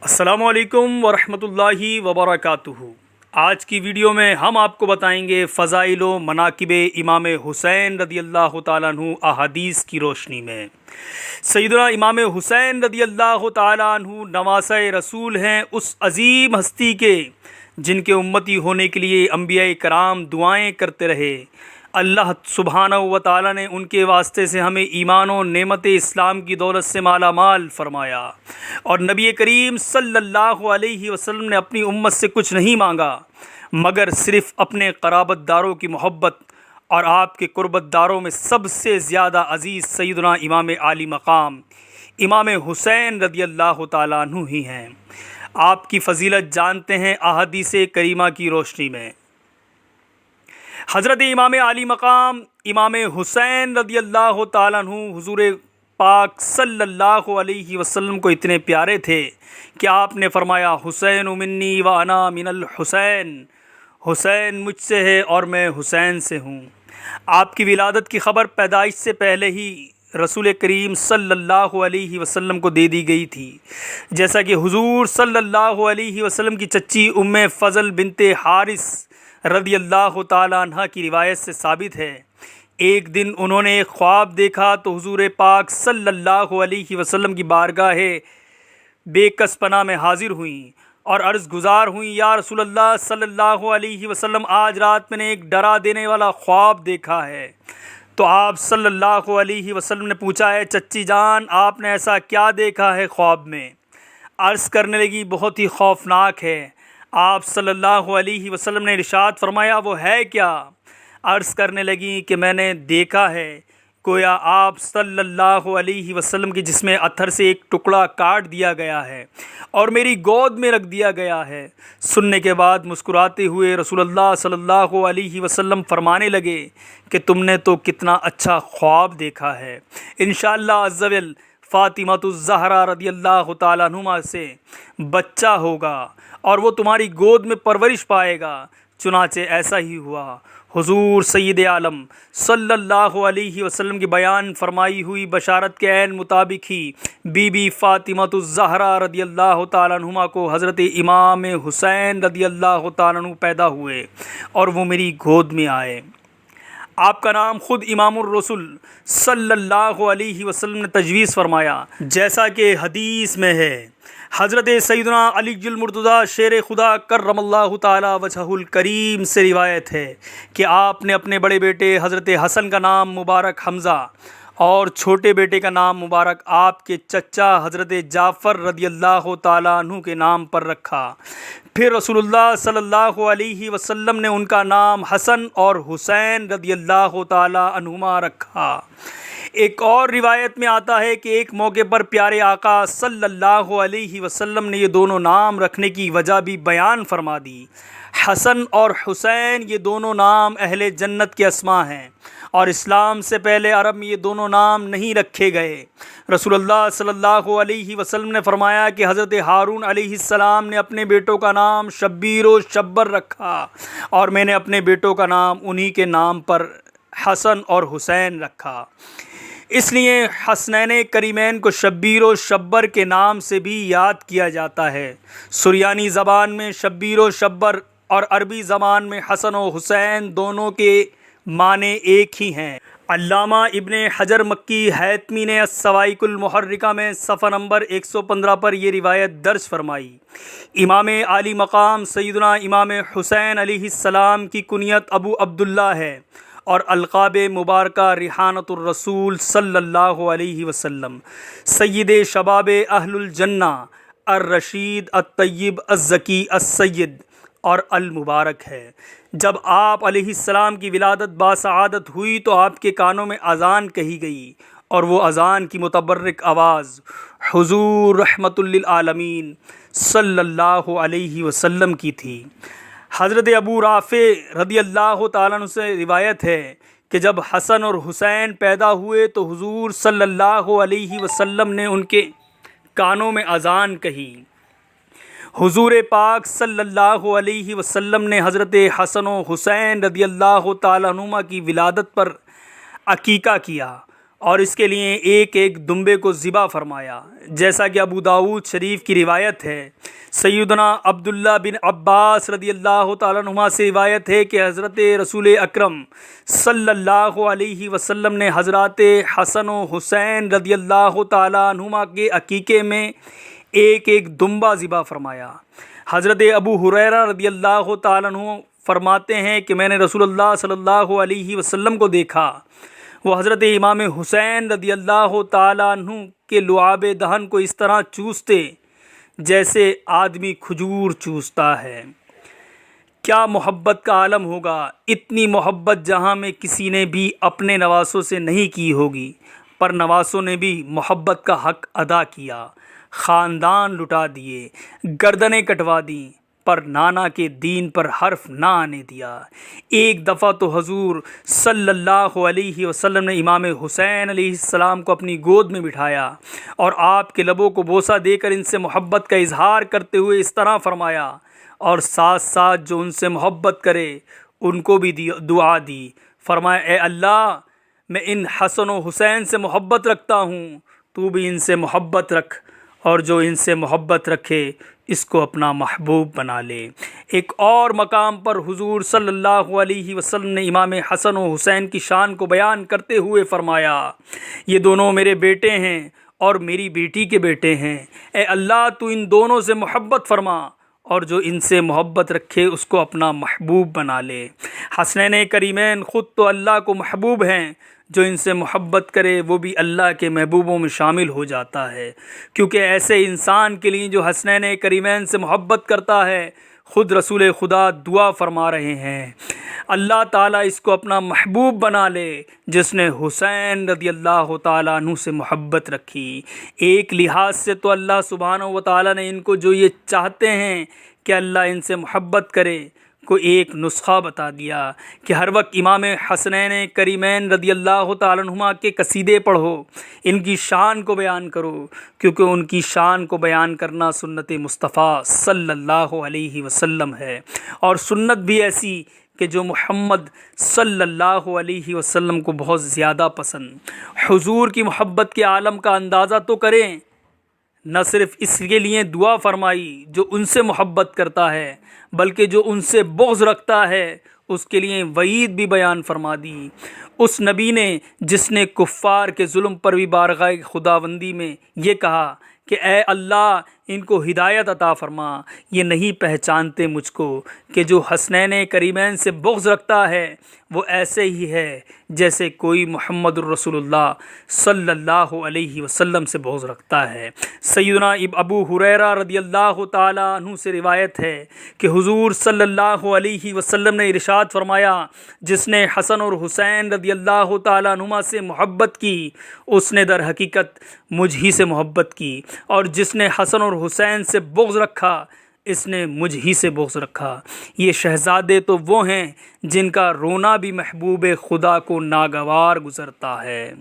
السلام علیکم ورحمۃ اللہ وبرکاتہ۔ آج کی ویڈیو میں ہم آپ کو بتائیں گے فضائل و مناقب امام حسین رضی اللہ تعالیٰ عنہ احادیث کی روشنی میں۔ سیدنا امام حسین رضی اللہ تعالیٰ عنہ نواسۂ رسول ہیں، اس عظیم ہستی کے جن کے امتی ہونے کے لیے انبیاء کرام دعائیں کرتے رہے۔ اللہ سبحانہ و تعالیٰ نے ان کے واسطے سے ہمیں ایمان و نعمت اسلام کی دولت سے مالا مال فرمایا، اور نبی کریم صلی اللہ علیہ وسلم نے اپنی امت سے کچھ نہیں مانگا مگر صرف اپنے قرابت داروں کی محبت، اور آپ کے قربت داروں میں سب سے زیادہ عزیز سیدنا امام عالی مقام امام حسین رضی اللہ تعالیٰ عنہ ہی ہیں۔ آپ کی فضیلت جانتے ہیں احادیث کریمہ کی روشنی میں۔ حضرت امام عالی مقام امام حسین رضی اللہ تعالیٰ عنہ حضور پاک صلی اللہ علیہ وسلم کو اتنے پیارے تھے کہ آپ نے فرمایا، حسین منی و انا من الحسین، حسین مجھ سے ہے اور میں حسین سے ہوں۔ آپ کی ولادت کی خبر پیدائش سے پہلے ہی رسول کریم صلی اللہ علیہ وسلم کو دے دی گئی تھی، جیسا کہ حضور صلی اللہ علیہ وسلم کی چچی ام فضل بنت حارث رضی اللہ تعالیٰ عنہ کی روایت سے ثابت ہے۔ ایک دن انہوں نے ایک خواب دیکھا تو حضور پاک صلی اللہ علیہ وسلم کی بارگاہ بے کس پناہ میں حاضر ہوئیں اور عرض گزار ہوئیں، یا رسول اللہ صلی اللہ علیہ وسلم، آج رات میں نے ایک ڈرا دینے والا خواب دیکھا ہے۔ تو آپ صلی اللہ علیہ وسلم نے پوچھا ہے، چچی جان آپ نے ایسا کیا دیکھا ہے خواب میں؟ عرض کرنے لگی، بہت ہی خوفناک ہے۔ آپ صلی اللہ علیہ وسلم نے ارشاد فرمایا، وہ ہے کیا؟ عرض کرنے لگی کہ میں نے دیکھا ہے گویا آپ صلی اللہ علیہ وسلم کے جسم اتھر سے ایک ٹکڑا کاٹ دیا گیا ہے اور میری گود میں رکھ دیا گیا ہے۔ سننے کے بعد مسکراتے ہوئے رسول اللہ صلی اللہ علیہ وسلم فرمانے لگے کہ تم نے تو کتنا اچھا خواب دیکھا ہے، انشاءاللہ عز و جل فاطمۃ الزہرا رضی اللہ تعالیٰ عنہما سے بچہ ہوگا اور وہ تمہاری گود میں پرورش پائے گا۔ چنانچہ ایسا ہی ہوا۔ حضور سید عالم صلی اللہ علیہ وسلم کی بیان فرمائی ہوئی بشارت کے عین مطابق ہی بی بی فاطمۃ الزہرا رضی اللہ تعالیٰ عنہما کو حضرت امام حسین رضی اللہ تعالیٰ عنہ پیدا ہوئے اور وہ میری گود میں آئے۔ آپ کا نام خود امام الرسول صلی اللہ علیہ وسلم نے تجویز فرمایا، جیسا کہ حدیث میں ہے۔ حضرت سیدنا علی المرتضیٰ شیر خدا کرم اللہ تعالی وجہہ الکریم سے روایت ہے کہ آپ نے اپنے بڑے بیٹے حضرت حسن کا نام مبارک حمزہ اور چھوٹے بیٹے کا نام مبارک آپ کے چچا حضرت جعفر رضی اللہ تعالیٰ عنہ کے نام پر رکھا۔ پھر رسول اللہ صلی اللہ علیہ وسلم نے ان کا نام حسن اور حسین رضی اللہ تعالیٰ عنہما رکھا۔ ایک اور روایت میں آتا ہے کہ ایک موقع پر پیارے آقا صلی اللہ علیہ وسلم نے یہ دونوں نام رکھنے کی وجہ بھی بیان فرما دی۔ حسن اور حسین یہ دونوں نام اہل جنت کے اسماء ہیں، اور اسلام سے پہلے عرب میں یہ دونوں نام نہیں رکھے گئے۔ رسول اللہ صلی اللہ علیہ وسلم نے فرمایا کہ حضرت ہارون علیہ السلام نے اپنے بیٹوں کا نام شبیر و شبر رکھا، اور میں نے اپنے بیٹوں کا نام انہی کے نام پر حسن اور حسین رکھا۔ اس لیے حسنین کریمین کو شبیر و شبر کے نام سے بھی یاد کیا جاتا ہے۔ سریانی زبان میں شبیر و شبر اور عربی زبان میں حسن و حسین دونوں کے معنی ایک ہی ہیں۔ علامہ ابن حجر مکی حیتمی نے السوائق المحرکہ میں صفحہ نمبر 115 پر یہ روایت درج فرمائی۔ امام عالی مقام سیدنا امام حسین علیہ السلام کی کنیت ابو عبداللہ ہے، اور القاب مبارکہ ریحانۃ الرسول صلی اللہ علیہ وسلم، سید شباب اہل الجنہ، الرشید الطیب الزکی السید اور المبارک ہے۔ جب آپ علیہ السلام کی ولادت باسعادت ہوئی تو آپ کے کانوں میں اذان کہی گئی، اور وہ اذان کی متبرک آواز حضور رحمت للعالمین صلی اللہ علیہ وسلم کی تھی۔ حضرت ابو رافع رضی اللہ تعالیٰ عنہ سے روایت ہے کہ جب حسن اور حسین پیدا ہوئے تو حضور صلی اللہ علیہ وسلم نے ان کے کانوں میں اذان کہی۔ حضور پاک صلی اللہ علیہ وسلم نے حضرت حسن و حسین رضی اللہ تعالیٰ عنہما کی ولادت پر عقیقہ کیا، اور اس کے لیے ایک ایک دمبے کو ذبح فرمایا، جیسا کہ ابو داؤد شریف کی روایت ہے۔ سیدنا عبداللہ بن عباس رضی اللہ تعالیٰ عنہما سے روایت ہے کہ حضرت رسول اکرم صلی اللہ علیہ وسلم نے حضرات حسن و حسین رضی اللہ تعالیٰ عنہما کے عقیقے میں ایک ایک دمبا ذبح فرمایا۔ حضرت ابو ہریرہ رضی اللہ تعالیٰ عنہ فرماتے ہیں کہ میں نے رسول اللہ صلی اللہ علیہ وسلم کو دیکھا، وہ حضرت امام حسین رضی اللہ تعالیٰ عنہ کے لعاب دہن کو اس طرح چوستے جیسے آدمی کھجور چوستا ہے۔ کیا محبت کا عالم ہوگا! اتنی محبت جہاں میں کسی نے بھی اپنے نواسوں سے نہیں کی ہوگی، پر نواسوں نے بھی محبت کا حق ادا کیا، خاندان لٹا دیے، گردنیں کٹوا دیں، پر نانا کے دین پر حرف نہ آنے دیا۔ ایک دفعہ تو حضور صلی اللہ علیہ وسلم نے امام حسین علیہ السلام کو اپنی گود میں بٹھایا اور آپ کے لبوں کو بوسہ دے کر ان سے محبت کا اظہار کرتے ہوئے اس طرح فرمایا، اور ساتھ ساتھ جو ان سے محبت کرے ان کو بھی دعا دی۔ فرمایا، اے اللہ، میں ان حسن و حسین سے محبت رکھتا ہوں، تو بھی ان سے محبت رکھ، اور جو ان سے محبت رکھے اس کو اپنا محبوب بنا لے۔ ایک اور مقام پر حضور صلی اللہ علیہ وسلم نے امام حسن و حسین کی شان کو بیان کرتے ہوئے فرمایا، یہ دونوں میرے بیٹے ہیں اور میری بیٹی کے بیٹے ہیں، اے اللہ تو ان دونوں سے محبت فرما، اور جو ان سے محبت رکھے اس کو اپنا محبوب بنا لے۔ حسنین کریمین خود تو اللہ کو محبوب ہیں، جو ان سے محبت کرے وہ بھی اللہ کے محبوبوں میں شامل ہو جاتا ہے، کیونکہ ایسے انسان کے لیے جو حسنین کریمین سے محبت کرتا ہے، خود رسول خدا دعا فرما رہے ہیں، اللہ تعالیٰ اس کو اپنا محبوب بنا لے جس نے حسین رضی اللہ تعالیٰ عنہ سے محبت رکھی۔ ایک لحاظ سے تو اللہ سبحانہ و تعالیٰ نے ان کو جو یہ چاہتے ہیں کہ اللہ ان سے محبت کرے کو ایک نسخہ بتا دیا کہ ہر وقت امام حسنین کریمین رضی اللہ تعالیٰ عنہما کے قصیدے پڑھو، ان کی شان کو بیان کرو، کیونکہ ان کی شان کو بیان کرنا سنت مصطفیٰ صلی اللہ علیہ وسلم ہے، اور سنت بھی ایسی کہ جو محمد صلی اللہ علیہ وسلم کو بہت زیادہ پسند۔ حضور کی محبت کے عالم کا اندازہ تو کریں، نہ صرف اس کے لیے دعا فرمائی جو ان سے محبت کرتا ہے، بلکہ جو ان سے بغض رکھتا ہے اس کے لیے وعید بھی بیان فرما دی۔ اس نبی نے جس نے کفار کے ظلم پر بھی بارگاہ خداوندی میں یہ کہا کہ اے اللہ ان کو ہدایت عطا فرما، یہ نہیں پہچانتے مجھ کو کہ جو حسنین کریمین سے بغض رکھتا ہے وہ ایسے ہی ہے جیسے کوئی محمد الرسول اللہ صلی اللہ علیہ وسلم سے بغض رکھتا ہے۔ سیدنا ابو ہریرہ رضی اللہ تعالیٰ عنہ سے روایت ہے کہ حضور صلی اللہ علیہ وسلم نے ارشاد فرمایا، جس نے حسن اور حسین رضی اللہ تعالیٰ عنہما سے محبت کی اس نے در حقیقت مجھ ہی سے محبت کی، اور جس نے حسن اور حسین سے بغض رکھا اس نے مجھ ہی سے بغض رکھا۔ یہ شہزادے تو وہ ہیں جن کا رونا بھی محبوب خدا کو ناگوار گزرتا ہے۔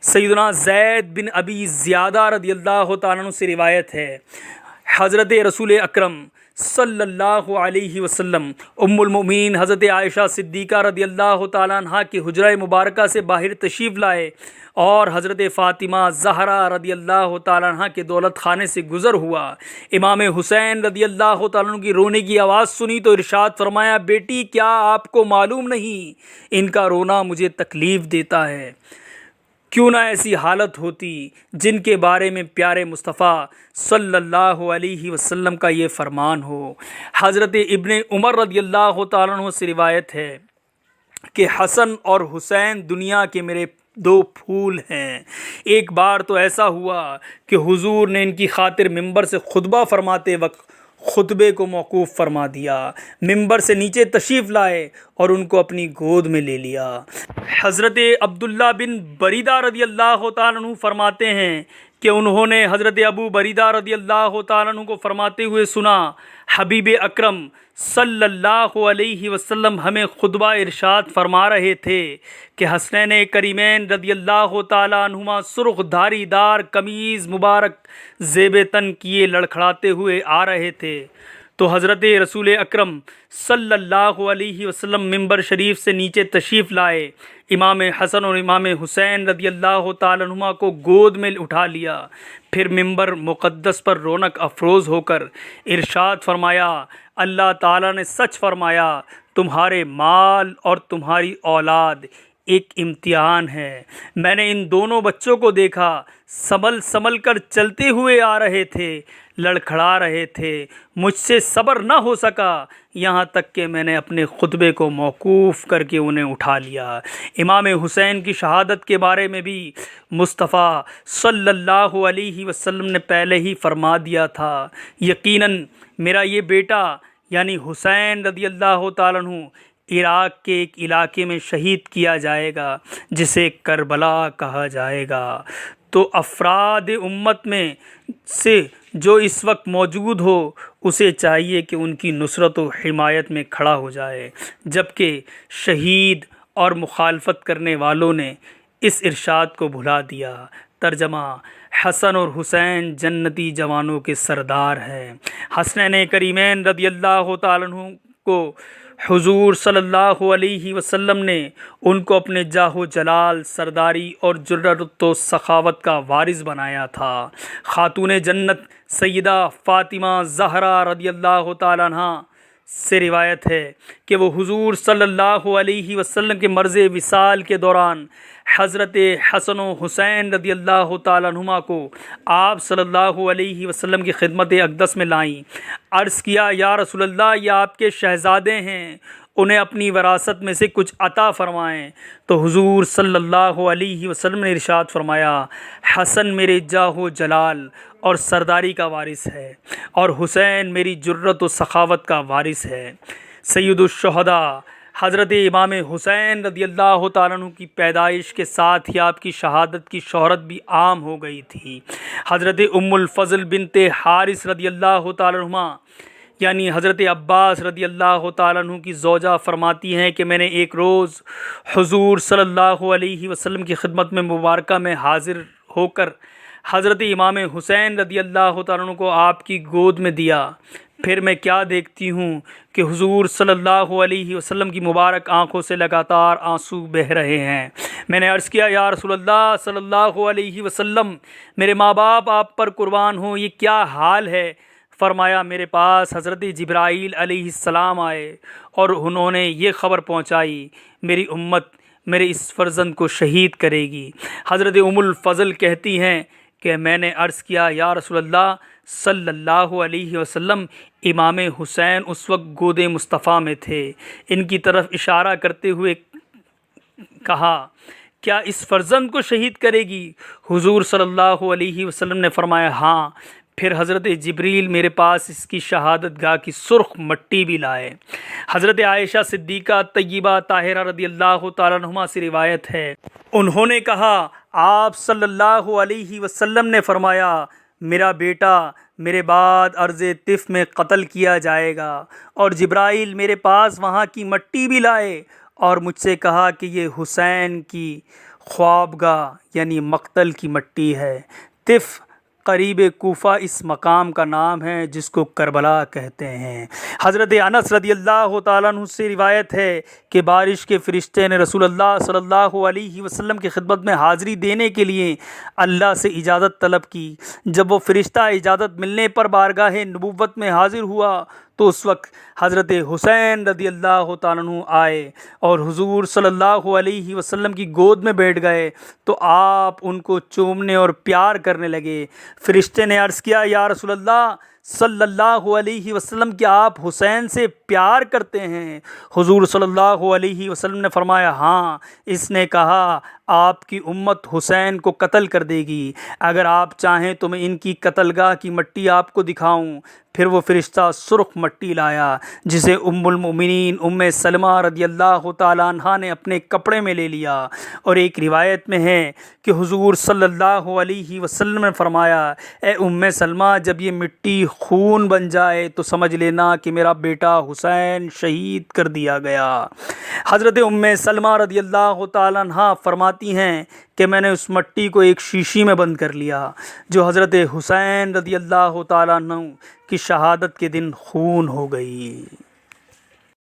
سیدنا زید بن ابی زیادہ رضی اللہ تعالیٰ عنہ سے روایت ہے، حضرت رسول اکرم صلی اللہ علیہ وسلم ام المؤمنین حضرت عائشہ صدیقہ رضی اللہ تعالیٰ عنہ کے حجرہ مبارکہ سے باہر تشریف لائے اور حضرت فاطمہ زہرا رضی اللہ تعالیٰ عنہ کے دولت خانے سے گزر ہوا۔ امام حسین رضی اللہ تعالیٰ عنہ کی رونے کی آواز سنی تو ارشاد فرمایا، بیٹی کیا آپ کو معلوم نہیں ان کا رونا مجھے تکلیف دیتا ہے؟ کیوں نہ ایسی حالت ہوتی جن کے بارے میں پیارے مصطفیٰ صلی اللہ علیہ وسلم کا یہ فرمان ہو۔ حضرت ابن عمر رضی اللہ تعالیٰ عنہ سے روایت ہے کہ حسن اور حسین دنیا کے میرے دو پھول ہیں۔ ایک بار تو ایسا ہوا کہ حضور نے ان کی خاطر ممبر سے خطبہ فرماتے وقت خطبے کو موقوف فرما دیا، ممبر سے نیچے تشریف لائے اور ان کو اپنی گود میں لے لیا۔ حضرت عبداللہ بن بریدہ رضی اللہ تعالیٰ عنہ فرماتے ہیں کہ انہوں نے حضرت ابو بریدہ رضی اللہ تعالیٰ عنہ کو فرماتے ہوئے سنا، حبیب اکرم صلی اللہ علیہ وسلم ہمیں خطبہ ارشاد فرما رہے تھے کہ حسنین کریمین رضی اللہ تعالیٰ عنہما سرخ دھاری دار قمیض مبارک زیب تن کیے لڑکھڑاتے ہوئے آ رہے تھے، تو حضرت رسول اکرم صلی اللہ علیہ وسلم ممبر شریف سے نیچے تشریف لائے، امام حسن اور امام حسین رضی اللہ تعالیٰ عنہما کو گود میں اٹھا لیا، پھر ممبر مقدس پر رونق افروز ہو کر ارشاد فرمایا، اللہ تعالیٰ نے سچ فرمایا، تمہارے مال اور تمہاری اولاد ایک امتحان ہے۔ میں نے ان دونوں بچوں کو دیکھا، سنبھل کر چلتے ہوئے آ رہے تھے، لڑکھڑا رہے تھے، مجھ سے صبر نہ ہو سکا، یہاں تک کہ میں نے اپنے خطبے کو موقوف کر کے انہیں اٹھا لیا۔ امام حسین کی شہادت کے بارے میں بھی مصطفیٰ صلی اللہ علیہ وسلم نے پہلے ہی فرما دیا تھا، یقیناً میرا یہ بیٹا یعنی حسین رضی اللہ تعالیٰ عنہ عراق کے ایک علاقے میں شہید کیا جائے گا جسے کربلا کہا جائے گا۔ تو افراد امت میں سے جو اس وقت موجود ہو اسے چاہیے کہ ان کی نصرت و حمایت میں کھڑا ہو جائے، جبکہ شہید اور مخالفت کرنے والوں نے اس ارشاد کو بھلا دیا۔ ترجمہ: حسن اور حسین جنتی جوانوں کے سردار ہیں۔ حسنین کریمین رضی اللہ تعالیٰ عنہ کو حضور صلی اللہ علیہ وسلم نے ان کو اپنے جاہ و جلال، سرداری اور جرأت و سخاوت کا وارث بنایا تھا۔ خاتون جنت سیدہ فاطمہ زہرا رضی اللہ تعالیٰ عنہ سے روایت ہے کہ وہ حضور صلی اللہ علیہ وسلم کے مرض وصال کے دوران حضرت حسن و حسین رضی اللہ تعالیٰ عنہما کو آپ صلی اللہ علیہ وسلم کی خدمت اقدس میں لائیں۔ عرض کیا، یا رسول اللہ، یہ آپ کے شہزادے ہیں، انہیں اپنی وراثت میں سے کچھ عطا فرمائیں۔ تو حضور صلی اللہ علیہ وسلم نے ارشاد فرمایا، حسن میرے جاہ و جلال اور سرداری کا وارث ہے، اور حسین میری جرأت و سخاوت کا وارث ہے۔ سید الشہداء حضرت امام حسین رضی اللہ تعالیٰ عنہ کی پیدائش کے ساتھ ہی آپ کی شہادت کی شہرت بھی عام ہو گئی تھی۔ حضرت ام الفضل بنت حارث رضی اللہ تعالیٰ عنہ یعنی حضرت عباس رضی اللہ تعالیٰ عنہ کی زوجہ فرماتی ہیں کہ میں نے ایک روز حضور صلی اللہ علیہ وسلم کی خدمت میں مبارکہ میں حاضر ہو کر حضرت امام حسین رضی اللہ تعالیٰ عنہ کو آپ کی گود میں دیا، پھر میں کیا دیکھتی ہوں کہ حضور صلی اللہ علیہ وسلم کی مبارک آنکھوں سے لگاتار آنسو بہہ رہے ہیں۔ میں نے عرض کیا، یا رسول اللہ صلی اللہ علیہ وسلم، میرے ماں باپ آپ پر قربان ہوں، یہ کیا حال ہے؟ فرمایا، میرے پاس حضرت جبرائیل علیہ السلام آئے اور انہوں نے یہ خبر پہنچائی، میری امت میرے اس فرزند کو شہید کرے گی۔ حضرت ام الفضل کہتی ہیں کہ میں نے عرض کیا، یا رسول اللہ صلی اللہ علیہ وسلم، امام حسین اس وقت گود مصطفیٰ میں تھے۔ ان کی طرف اشارہ کرتے ہوئے کہا، کیا اس فرزند کو شہید کرے گی؟ حضور صلی اللہ علیہ وسلم نے فرمایا، ہاں۔ پھر حضرت جبریل میرے پاس اس کی شہادت گاہ کی سرخ مٹی بھی لائے۔ حضرت عائشہ صدیقہ طیبہ طاہرہ رضی اللہ تعالیٰ عنہما سے روایت ہے، انہوں نے کہا، آپ صلی اللہ علیہ وسلم نے فرمایا، میرا بیٹا میرے بعد عرض طف میں قتل کیا جائے گا، اور جبرائیل میرے پاس وہاں کی مٹی بھی لائے اور مجھ سے کہا کہ یہ حسین کی خوابگاہ یعنی مقتل کی مٹی ہے۔ طف قریب کوفہ اس مقام کا نام ہے جس کو کربلا کہتے ہیں۔ حضرت انس رضی اللہ تعالیٰ عنہ سے روایت ہے کہ بارش کے فرشتے نے رسول اللہ صلی اللہ علیہ وسلم کی خدمت میں حاضری دینے کے لیے اللہ سے اجازت طلب کی۔ جب وہ فرشتہ اجازت ملنے پر بارگاہ نبوت میں حاضر ہوا تو اس وقت حضرت حسین رضی اللہ تعالیٰ عنہ آئے اور حضور صلی اللہ علیہ وسلم کی گود میں بیٹھ گئے تو آپ ان کو چومنے اور پیار کرنے لگے۔ فرشتے نے عرض کیا، یا رسول اللہ صلی اللہ علیہ وسلم، کیا آپ حسین سے پیار کرتے ہیں؟ حضور صلی اللہ علیہ وسلم نے فرمایا، ہاں۔ اس نے کہا، آپ کی امت حسین کو قتل کر دے گی، اگر آپ چاہیں تو میں ان کی قتل گاہ کی مٹی آپ کو دکھاؤں۔ پھر وہ فرشتہ سرخ مٹی لایا جسے ام المؤمنین ام سلمہ رضی اللہ تعالیٰ عنہا نے اپنے کپڑے میں لے لیا، اور ایک روایت میں ہے کہ حضور صلی اللہ علیہ وسلم نے فرمایا، اے ام سلمہ، جب یہ مٹی خون بن جائے تو سمجھ لینا کہ میرا بیٹا حسین شہید کر دیا گیا۔ حضرت ام سلمہ رضی اللہ تعالیٰ عنہا فرماتی فرماتی ہیں کہ میں نے اس مٹی کو ایک شیشی میں بند کر لیا جو حضرت حسین رضی اللہ تعالیٰ عنہ کی شہادت کے دن خون ہو گئی۔